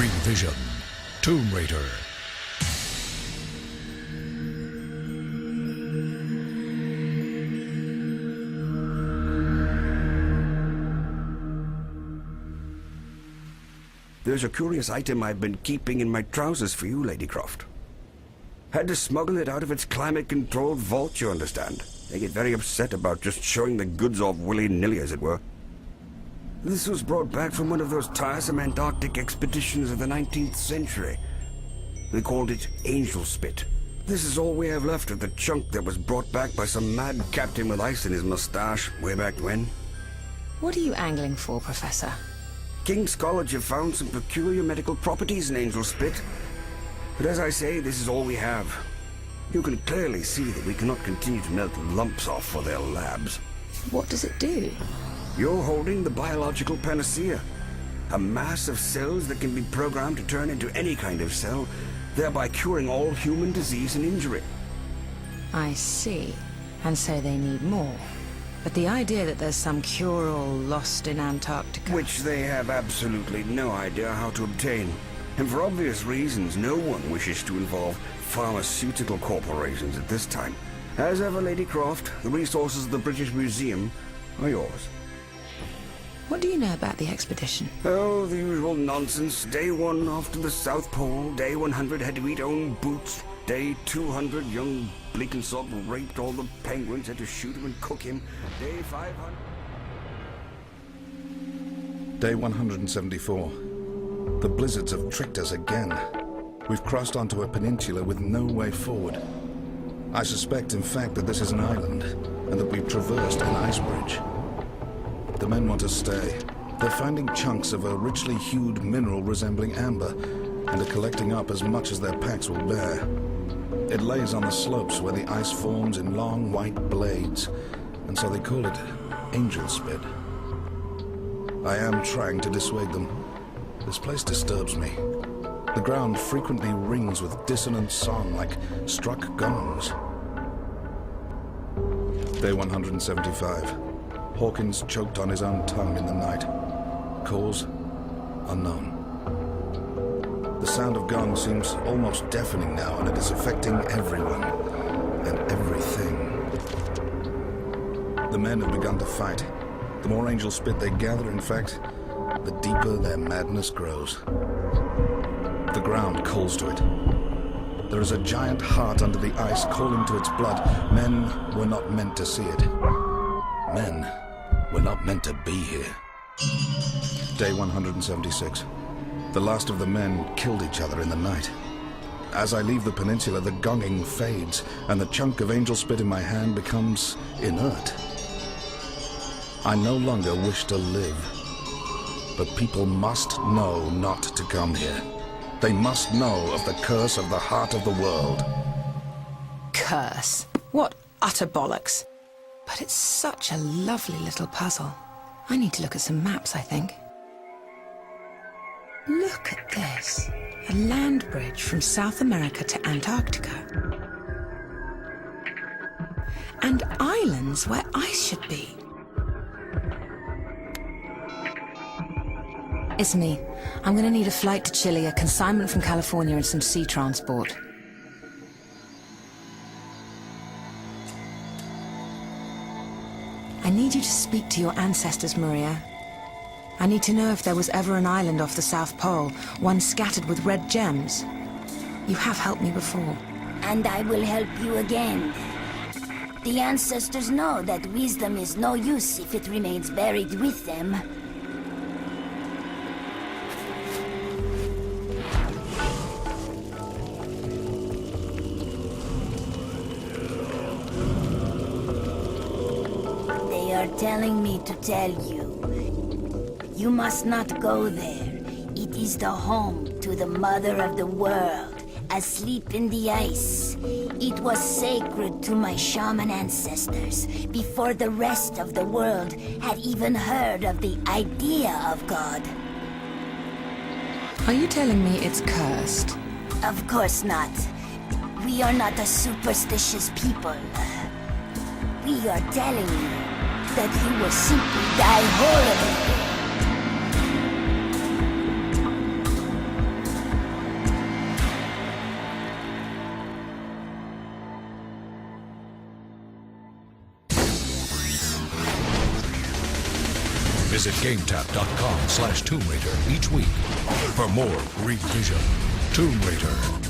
Night Vision, Tomb Raider. There's a curious item I've been keeping in my trousers for you, Lady Croft. Had to smuggle it out of its climate-controlled vault, you understand. They get very upset about just showing the goods off willy-nilly, as it were. This was brought back from one of those tiresome Antarctic expeditions of the 19th century. They called it Angel Spit. This is all we have left of the chunk that was brought back by some mad captain with ice in his mustache way back when. What are you angling for, Professor? King's College have found some peculiar medical properties in Angel Spit. But as I say, this is all we have. You can clearly see that we cannot continue to melt lumps off for their labs. What does it do? You're holding the biological panacea. A mass of cells that can be programmed to turn into any kind of cell, thereby curing all human disease and injury. I see. And so they need more. But the idea that there's some cure-all lost in Antarctica... Which they have absolutely no idea how to obtain. And for obvious reasons, no one wishes to involve pharmaceutical corporations at this time. As ever, Lady Croft, the resources of the British Museum are yours. What do you know about the expedition? Oh, the usual nonsense. Day 1 off to the South Pole. Day 100 had to eat own boots. Day 200, young Bleakensop raped all the penguins, had to shoot him and cook him. Day 500... Day 174. The blizzards have tricked us again. We've crossed onto a peninsula with no way forward. I suspect, in fact, that this is an island, and that we've traversed an ice bridge. The men want to stay. They're finding chunks of a richly hued mineral resembling amber, and are collecting up as much as their packs will bear. It lays on the slopes where the ice forms in long white blades, and so they call it Angel Spit. I am trying to dissuade them. This place disturbs me. The ground frequently rings with dissonant song like struck gongs. Day 175. Hawkins choked on his own tongue in the night. Cause unknown. The sound of gong seems almost deafening now, and it is affecting everyone and everything. The men have begun to fight. The more Angel Spit they gather, in fact, the deeper their madness grows. The ground calls to it. There is a giant heart under the ice calling to its blood. Men were not meant to see it. Men were not meant to be here. Day 176. The last of the men killed each other in the night. As I leave the peninsula, the gonging fades, and the chunk of Angel Spit in my hand becomes inert. I no longer wish to live. But people must know not to come here. They must know of the curse of the heart of the world. Curse? What utter bollocks. But it's such a lovely little puzzle. I need to look at some maps, I think. Look at this. A land bridge from South America to Antarctica. And islands where ice should be. It's me. I'm going to need a flight to Chile, a consignment from California, and some sea transport. I need you to speak to your ancestors, Maria. I need to know if there was ever an island off the South Pole, one scattered with red gems. You have helped me before. And I will help you again. The ancestors know that wisdom is no use if it remains buried with them. They are telling me to tell you. You must not go there. It is the home to the mother of the world, asleep in the ice. It was sacred to my shaman ancestors before the rest of the world had even heard of the idea of God. Are you telling me it's cursed? Of course not. We are not a superstitious people. We are telling you that you will simply die horribly. Visit GameTap.com/Tomb Raider each week for more great vision. Tomb Raider.